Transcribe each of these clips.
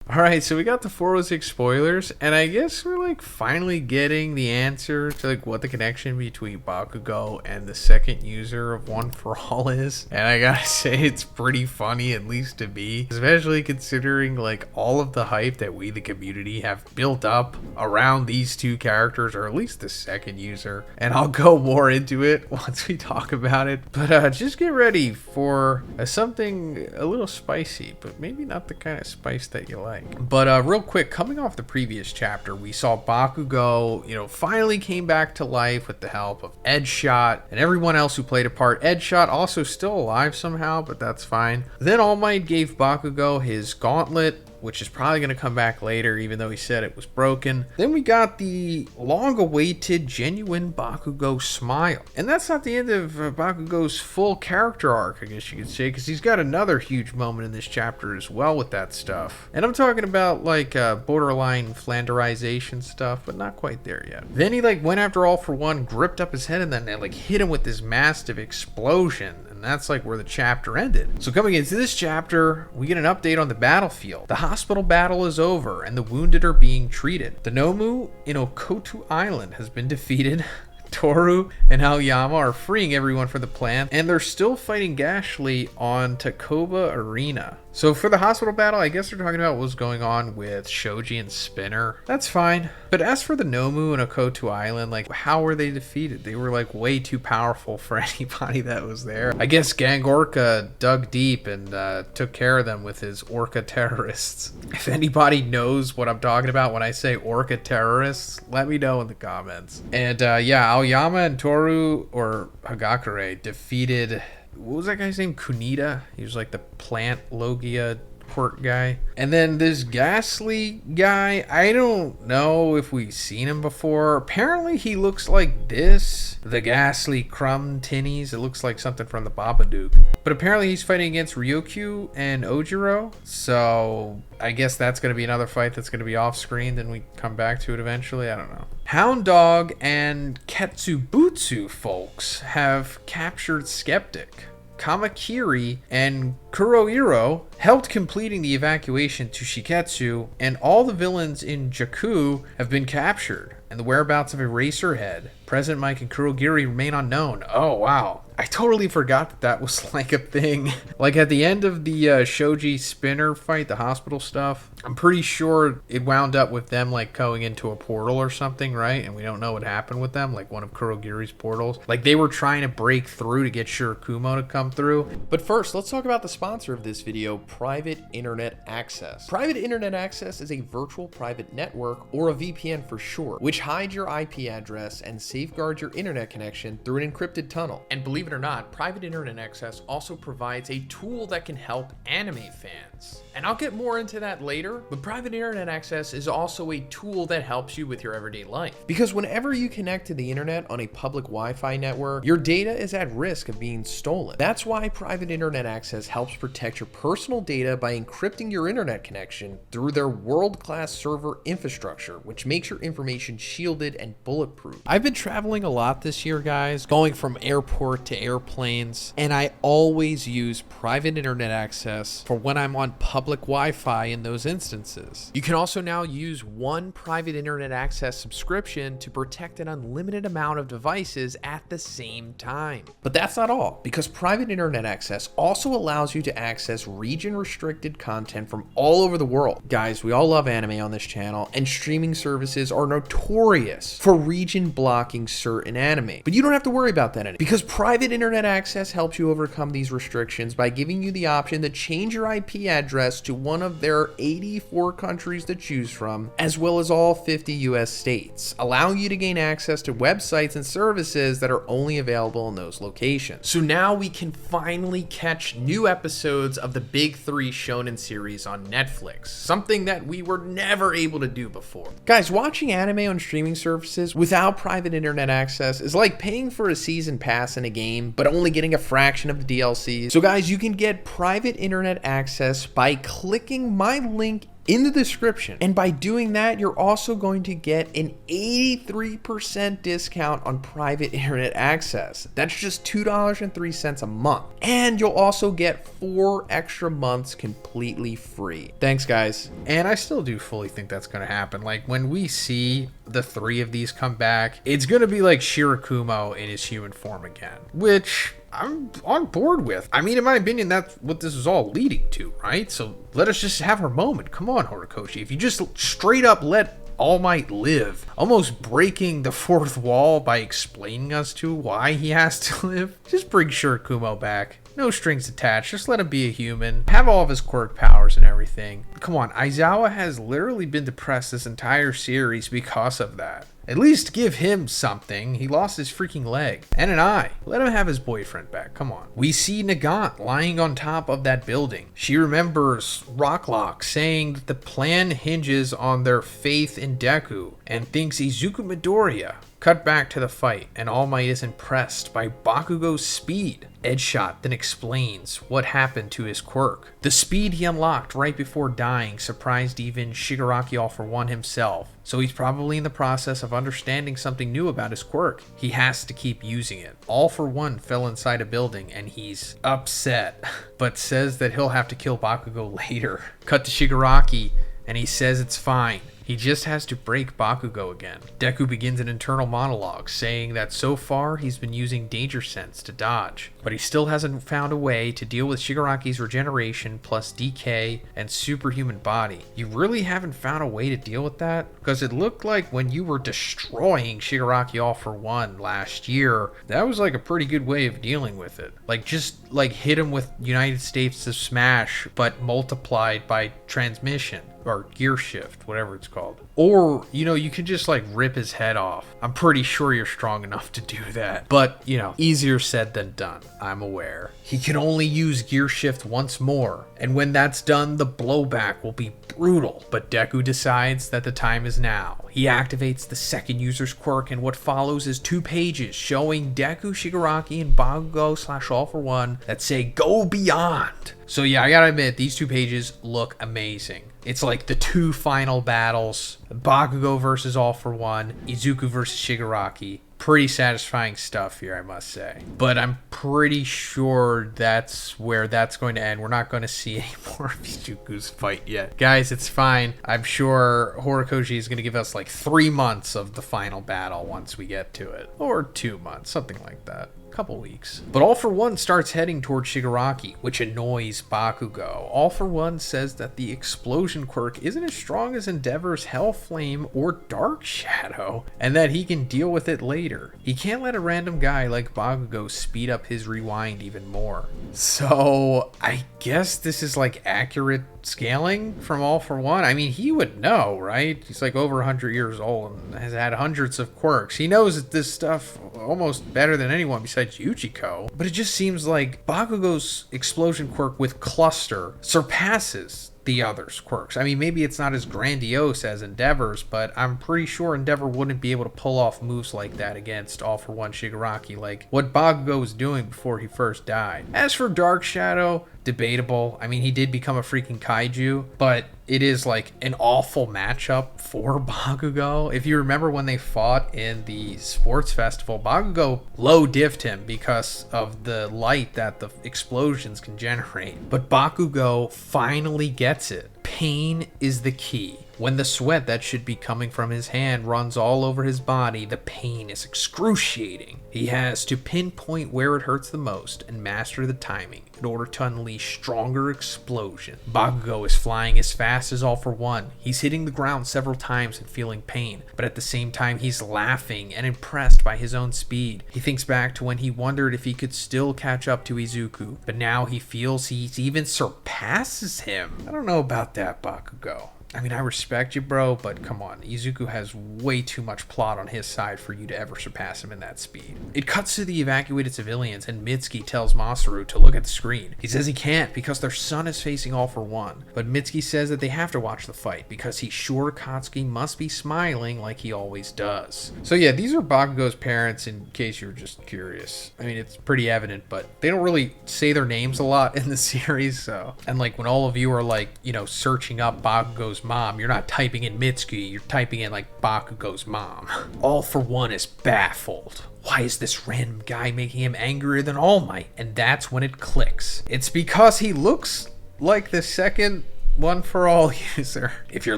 Alright, so we got the 406 spoilers, and I guess we're like finally getting the answer to like what the connection between Bakugo and the second user of One for All is. And I gotta say, it's pretty funny, at least to me, especially considering like all of the hype that we, the community, have built up around these two characters, or at least the second user. And I'll go more into it once we talk about it. But just get ready for something a little spicy, but maybe not the kind of spice that you like. But real quick, coming off the previous chapter, we saw Bakugo, finally came back to life with the help of Edgeshot and everyone else who played a part. Edgeshot also still alive somehow, but that's fine. Then All Might gave Bakugo his gauntlet, which is probably going to come back later, even though he said it was broken. Then we got the long-awaited genuine Bakugo smile. And that's not the end of Bakugo's full character arc, I guess you could say, because he's got another huge moment in this chapter as well with that stuff. And I'm talking about like borderline Flanderization stuff, but not quite there yet. Then he like went after All for One, gripped up his head, and then they like hit him with this massive explosion. And that's like where the chapter ended. So coming into this chapter, we get an update on the battlefield. The hospital battle is over and the wounded are being treated. The Nomu in Okotu Island has been defeated. Toru and Aoyama are freeing everyone from the plant, and they're still fighting Gashly on Takoba Arena. So for the hospital battle, I guess they're talking about what's going on with Shoji and Spinner. That's fine. But as for the Nomu and Okotu Island, like, how were they defeated? They were like way too powerful for anybody that was there. I guess Gang Orca dug deep and took care of them with his Orca terrorists. If anybody knows what I'm talking about when I say Orca terrorists, let me know in the comments. And yeah, Aoyama and Toru, or Hagakure, defeated, what was that guy's name? Kunita? He was like the plant Logia quirk guy. And then this Ghastly guy, I don't know if we've seen him before. Apparently he looks like this. The Ghastly Crumb Tinnies. It looks like something from the Babadook. But apparently he's fighting against Ryukyu and Ojiro. So I guess that's going to be another fight that's going to be off screen. Then we come back to it eventually. I don't know. Hound Dog and Ketsubutsu folks have captured Skeptic. Kamakiri and Kurohiro helped completing the evacuation to Shiketsu, and all the villains in Jakku have been captured, and the whereabouts of Eraserhead, President Mike, and Kurogiri remain unknown. Oh, wow. I totally forgot that that was like a thing. Like at the end of the Shoji Spinner fight, the hospital stuff, I'm pretty sure it wound up with them like going into a portal or something, right? And we don't know what happened with them, like one of Kurogiri's portals. Like they were trying to break through to get Shirakumo to come through. But first, let's talk about the sponsor of this video, Private Internet Access. Private Internet Access is a virtual private network, or a VPN for short, which hides your IP address and safeguards your internet connection through an encrypted tunnel. And believe it or not, Private Internet Access also provides a tool that can help anime fans. And I'll get more into that later, but Private Internet Access is also a tool that helps you with your everyday life. Because whenever you connect to the internet on a public Wi-Fi network, your data is at risk of being stolen. That's why Private Internet Access helps protect your personal data by encrypting your internet connection through their world-class server infrastructure, which makes your information shielded and bulletproof. I've been traveling a lot this year, guys, going from airport to airplanes, and I always use Private Internet Access for when I'm on public Wi-Fi in those instances. You can also now use one Private Internet Access subscription to protect an unlimited amount of devices at the same time. But that's not all, because Private Internet Access also allows you to access region-restricted content from all over the world. Guys, we all love anime on this channel, and streaming services are notorious for region blocking certain anime. But you don't have to worry about that anymore, because Private Internet Access helps you overcome these restrictions by giving you the option to change your IP address to one of their 84 countries to choose from, as well as all 50 US states, allowing you to gain access to websites and services that are only available in those locations. So now we can finally catch new episodes of the Big 3 Shonen series on Netflix, something that we were never able to do before. Guys, watching anime on streaming services without Private Internet Access is like paying for a season pass in a game, but only getting a fraction of the DLCs. So guys, you can get Private Internet Access by clicking my link in the description. And by doing that, you're also going to get an 83% discount on private internet access. That's just $2.03 a month. And you'll also get 4 extra months completely free. Thanks, guys. And I still do fully think that's going to happen. Like, when we see the 3 of these come back, it's going to be like Shirakumo in his human form again, which I'm on board with. I mean, in my opinion, that's what this is all leading to, right? So let us just have our moment. Come on, Horikoshi. If you just straight up let All Might live, almost breaking the fourth wall by explaining us to why he has to live, just bring Shirakumo back. No strings attached. Just let him be a human. Have all of his quirk powers and everything. Come on, Aizawa has literally been depressed this entire series because of that. At least give him something. He lost his freaking leg. And an eye. Let him have his boyfriend back. Come on. We see Nagant lying on top of that building. She remembers Rocklock saying that the plan hinges on their faith in Deku and thinks Izuku Midoriya. Cut back to the fight, and All Might is impressed by Bakugo's speed. Edgeshot then explains what happened to his quirk. The speed he unlocked right before dying surprised even Shigaraki All For One himself, so he's probably in the process of understanding something new about his quirk. He has to keep using it. All For One fell inside a building and he's upset, but says that he'll have to kill Bakugo later. Cut to Shigaraki and he says it's fine. He just has to break Bakugo again. Deku begins an internal monologue saying that so far he's been using Danger Sense to dodge, but he still hasn't found a way to deal with Shigaraki's regeneration plus decay and superhuman body. You really haven't found a way to deal with that? Because it looked like when you were destroying Shigaraki All For One last year, that was like a pretty good way of dealing with it. Like just like hit him with United States of Smash, but multiplied by transmission. Or gear shift, whatever it's called. Or, you know, you can just like rip his head off. I'm pretty sure you're strong enough to do that. But, you know, easier said than done. I'm aware. He can only use gear shift once more. And when that's done, the blowback will be brutal. But Deku decides that the time is now. He activates the second user's quirk, and what follows is 2 pages showing Deku, Shigaraki, and Bakugo / All For One that say go beyond. So yeah, I gotta admit, these 2 pages look amazing. It's like the 2 final battles, Bakugo versus All For One, Izuku versus Shigaraki. Pretty satisfying stuff here, I must say. But I'm pretty sure that's where that's going to end. We're not going to see any more of Izuku's fight yet. Guys, it's fine. I'm sure Horikoshi is going to give us like 3 months of the final battle once we get to it. Or 2 months, something like that. Couple weeks. But All For One starts heading towards Shigaraki, which annoys Bakugo. All For One says that the explosion quirk isn't as strong as Endeavor's Hell Flame or Dark Shadow, and that he can deal with it later. He can't let a random guy like Bakugo speed up his rewind even more. So I guess this is like accurate scaling from All For One. I mean, he would know, right? He's like over 100 years old and has had hundreds of quirks. He knows this stuff almost better than anyone besides Yujiko. But it just seems like Bakugo's explosion quirk with Cluster surpasses the others' quirks. I mean, maybe it's not as grandiose as Endeavor's, but I'm pretty sure Endeavor wouldn't be able to pull off moves like that against All For One Shigaraki, like what Bakugo was doing before he first died. As for Dark Shadow, debatable. I mean, he did become a freaking kaiju, but it is like an awful matchup for Bakugo. If you remember when they fought in the sports festival, Bakugo low diffed him because of the light that the explosions can generate. But Bakugo finally gets it. Pain is the key. When the sweat that should be coming from his hand runs all over his body, the pain is excruciating. He has to pinpoint where it hurts the most and master the timing in order to unleash stronger explosion. Bakugo is flying as fast as All For One. He's hitting the ground several times and feeling pain, but at the same time he's laughing and impressed by his own speed. He thinks back to when he wondered if he could still catch up to Izuku, but now he feels he even surpasses him. I don't know about that, Bakugo. I mean, I respect you, bro, but come on. Izuku has way too much plot on his side for you to ever surpass him in that speed. It cuts to the evacuated civilians, and Mitsuki tells Masaru to look at the screen. He says he can't because their son is facing All For One, but Mitsuki says that they have to watch the fight because he's sure Katsuki must be smiling like he always does. So yeah, these are Bakugo's parents, in case you're just curious. I mean, it's pretty evident, but they don't really say their names a lot in the series, so. And like when all of you are like, you know, searching up Bakugo's Bakugo's mom, you're not typing in Mitsuki, you're typing in like Bakugo's mom. All for One is baffled. Why is this random guy making him angrier than All Might? And that's when it clicks. It's because he looks like the second One for All user. If you're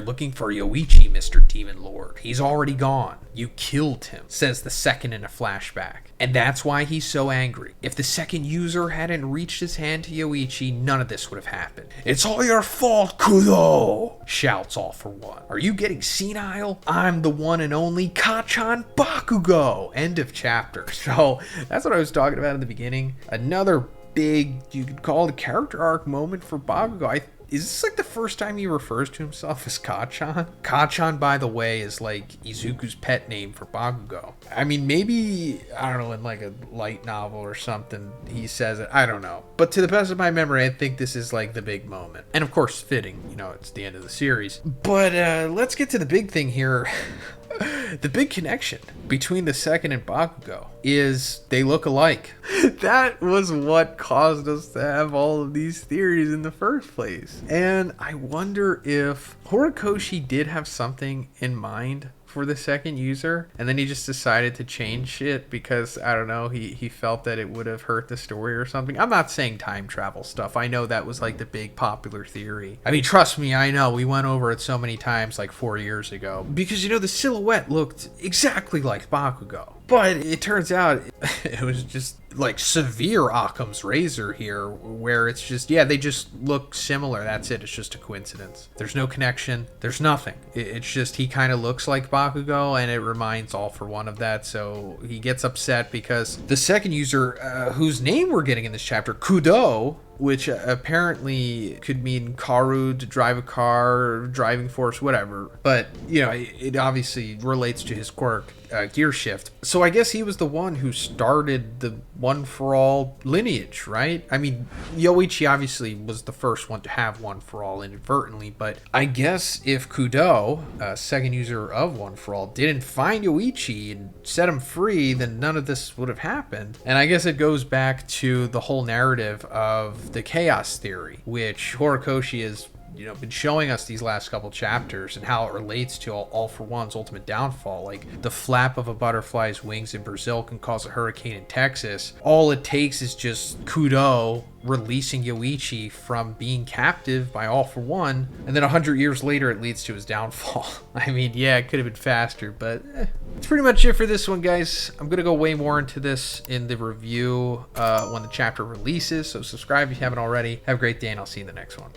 looking for Yoichi, Mr. Demon Lord, he's already gone. You killed him, says the second in a flashback. And that's why he's so angry. If the second user hadn't reached his hand to Yoichi, none of this would have happened. It's all your fault, Kudo, shouts All for One. Are you getting senile? I'm the one and only Kachan Bakugo. End of chapter. So that's what I was talking about in the beginning. Another big, you could call it a character arc moment for Bakugo. Is this like the first time he refers to himself as Kachan? Kachan, by the way, is like Izuku's pet name for Bakugo. I mean, maybe, I don't know, in like a light novel or something, he says it. I don't know. But to the best of my memory, I think this is like the big moment. And of course, fitting, you know, it's the end of the series. But let's get to the big thing here. The big connection between the second and Bakugo is they look alike. That was what caused us to have all of these theories in the first place. And I wonder if Horikoshi did have something in mind for the second user, and then he just decided to change it because, I don't know, he felt that it would have hurt the story or something. I'm not saying time travel stuff. I know that was like the big popular theory. I mean, trust me, I know. We went over it so many times like 4 years ago. Because, you know, the silhouette looked exactly like Bakugo. But it turns out it was just like severe Occam's razor here, where it's just, yeah, they just look similar. That's it. It's just a coincidence. There's no connection. There's nothing. It's just he kind of looks like Bakugo, and it reminds All for One of that. So he gets upset because the second user, whose name we're getting in this chapter, Kudo, which apparently could mean Karu, to drive a car, driving force, whatever. But, you know, it obviously relates to his quirk, gear shift. So I guess he was the one who started the One for All lineage, right? I mean, Yoichi obviously was the first one to have One for All inadvertently, but I guess if Kudo, second user of One for All, didn't find Yoichi and set him free, then none of this would have happened. And I guess it goes back to the whole narrative of the chaos theory, which Horikoshi has, you know, been showing us these last couple chapters, and how it relates to All for One's ultimate downfall. Like, the flap of a butterfly's wings in Brazil can cause a hurricane in Texas. All it takes is just Kudo releasing Yoichi from being captive by All for One, and then 100 years later it leads to his downfall. I mean, yeah, it could have been faster, but that's pretty much it for this one, guys. I'm gonna go way more into this in the review when the chapter releases, so subscribe if you haven't already. Have a great day, and I'll see you in the next one.